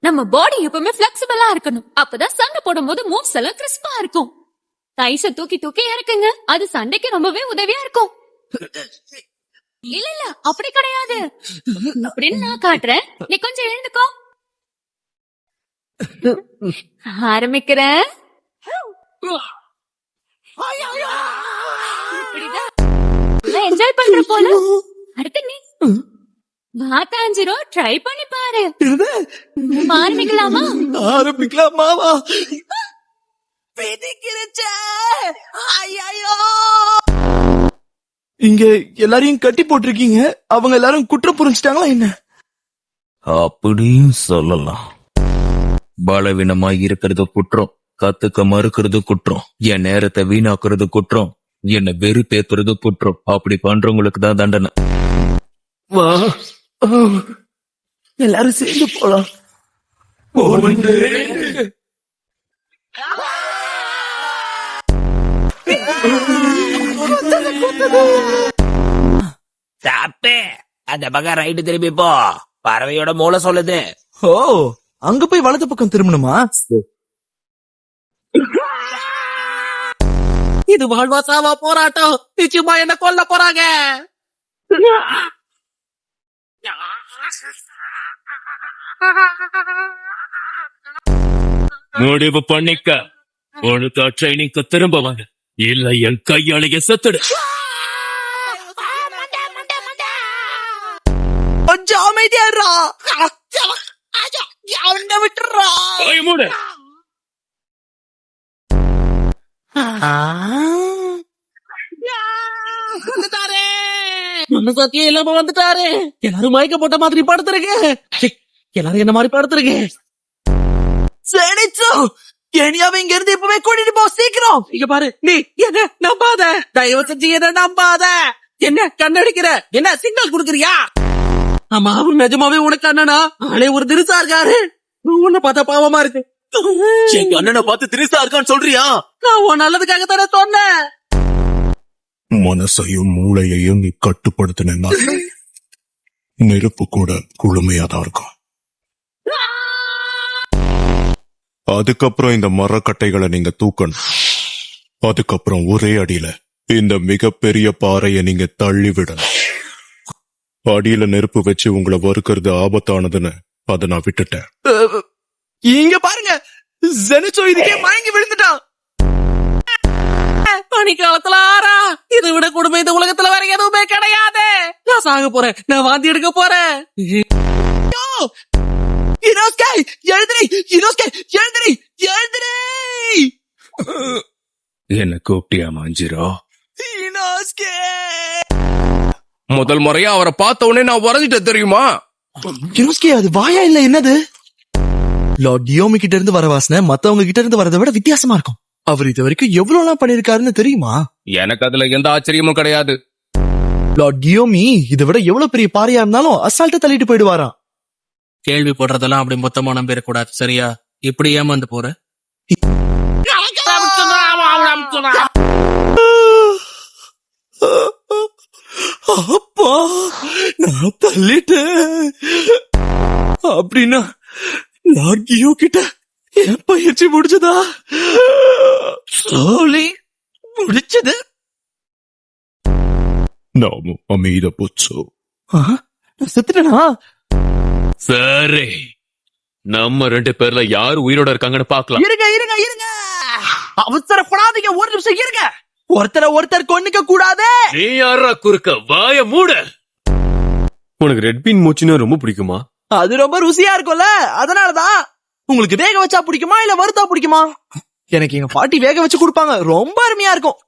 நம்ம பாடி எப்பவுமே பிளெக்சிபிளா இருக்கணும். அப்பதான் சண்டை போடும் போது மூவ்ஸ் எல்லாம் கிறிஸ்பா இருக்கும். தைச தூக்கி தூக்கி இறக்குங்க. அது சண்டைக்கு ரொம்பவே உதவியா இருக்கும். இல்ல இல்ல அப்படி கிடையாது. அப்படின்னு நான் காட்டுறேன். நீ கொஞ்சம் எழுந்துக்கோ. ஆரம்பிக்கிறேன். என்ஜாய் பண்ற போல. அடுத்து நீ மாத்தாஞ்சிரோ ட்ரை பண்ணி பாரு. ஆரம்பிக்கலாமாவா? இங்க எல்லாரையும் கட்டி போட்டிருக்கீங்க. அவங்க எல்லாரும் குற்றம் புரிஞ்சுட்டாங்களா என்ன? அப்படியும் சொல்லலாம். பலவீனமாய் இருக்கிறது குற்றம், கத்துக்க மறுக்கிறது குற்றம், என் நேரத்தை வீணாக்குறது குற்றம், என்ன வெறுப்பேத்துறது குற்றம். அப்படி பண்றவங்களுக்கு தான் தண்டனை. வா, எல்லாரும் சேர்ந்து போலாம். தப்பே, அந்த பக்கம் ரைட்டு திரும்பி போ. பறவையோட மூளை சொல்லுது. ஓ, அங்க போய் வலது பக்கம் திரும்பணுமா? இது வாழ்வா சாவா போராட்டம். நிச்சயமா என்ன கொல்ல போறாங்க. முடிவு பண்ணிக்க. ஒழுங்கா ட்ரைனிங்க்கு திரும்ப வாங்க, இல்ல என் கையாளைய செத்துடு. கொஞ்சம் அமைதியாடுறா. விட்டுறா. மூடு. சத்தியம் இல்லாம வந்துட்டாரு. எல்லாரும் மயக்க போட்ட மாதிரி படுத்துருங்க. எல்லாரும் என்ன மாதிரி படுத்துருங்க. சரிச்சோ, என்னையாவை இங்க இருந்து இப்பவே கூட்டிட்டு போ சீக்கிரம். இங்க பாரு, நீ என்ன நம்பாத. தயவு செஞ்சு என்ன நம்பாத. என்ன கண்ணடிக்கிற? என்ன சிக்னல் குடுக்கறியா? ஆமா, அவன் நிஜமாவே உனக்கு அண்ணனா? ஆளே ஒரு திருசா இருக்காரு. உன்னை பார்த்தா பாவமா இருக்கு. எங்க அண்ணனை பார்த்து திருசா இருக்கான்னு சொல்றியா? நான் உன் நல்லதுக்காக தானே சொன்னேன். மனசையும் மூளையையும் நீ கட்டுப்படுத்தினா நெருப்பு கூட குளுமையாதான் இருக்கும். அதுக்கப்புறம் இந்த மரக்கட்டைகளை நீங்க தூக்கணும். அதுக்கப்புறம் ஒரே அடியில இந்த மிகப்பெரிய பாறைய நீங்க தள்ளி விடணும். அடியில நெருப்பு வச்சு உங்களை வறுக்கிறது ஆபத்தானதுன்னு அதை நான் விட்டுட்டேன். இங்க பாருங்க, ஜெனிச்சோ இதுக்கே மயங்கி விழுந்துட்டான். பனிக்காலத்துல ஆறா, இதை விட கொடுமை இந்த உலகத்துல வேற எதுவுமே கிடையாது. நான் சாக போறேன், நான் வாந்தி எடுக்க போறேன். என்ன கூப்பிட்டியா மாஞ்சிரோ? முதல் முறையா அவரை பார்த்த உடனே நான் வரைஞ்சிட்டேன் தெரியுமா? அது வாயா இல்ல என்னது? லார்ட் டியோமி கிட்ட இருந்து வர வாசனை மத்தவங்க கிட்ட இருந்து வரதை விட வித்தியாசமா இருக்கும். அவர் இது வரைக்கும் எவ்வளவு எல்லாம் பண்ணிருக்காருன்னு தெரியுமா? எனக்கு அதுல எந்த ஆச்சரியமும் கிடையாது. லார்ட் டியோமி இதை விட எவ்வளவு பெரிய பாறையா இருந்தாலும் அசால்ட்டா தள்ளிட்டு போயிடுவாராம். கேள்வி போடுறதெல்லாம் அப்படி மொத்தமா நம்பிடக்கூடாது, சரியா? இப்படி ஏமாந்து போற. அப்பா, நான் தள்ளிட்டேன். அப்படின்னா லார்ட் டியோ கிட்ட என் பயிற்சி முடிச்சதா? சோலி முடிச்சது. நாமும் அமைத போச்சோ. செத்துட்டனா? சரி, நம்ம 2 பேர்ல யாரு உயிரோட இருக்காங்கன்னு பாக்கலாம். இருங்க இருங்க இருங்க, அவசரப்படாதீங்க. ஒரு நிமிஷம் இருங்க. ஒருத்தர் கொன்னுக்க கூடாது. நீ யாரா குறுக்க? வாய மூடு. உனக்கு ரெட் பீன் மூச்சினா ரொம்ப பிடிக்குமா? அது ரொம்ப ருசியா இருக்கும்ல, அதனாலதான். உங்களுக்கு வேக வச்சா பிடிக்குமா இல்ல வறுத்தா பிடிக்குமா? எனக்கு எங்க பாட்டி வேக வச்சு கொடுப்பாங்க, ரொம்ப அருமையா இருக்கும்.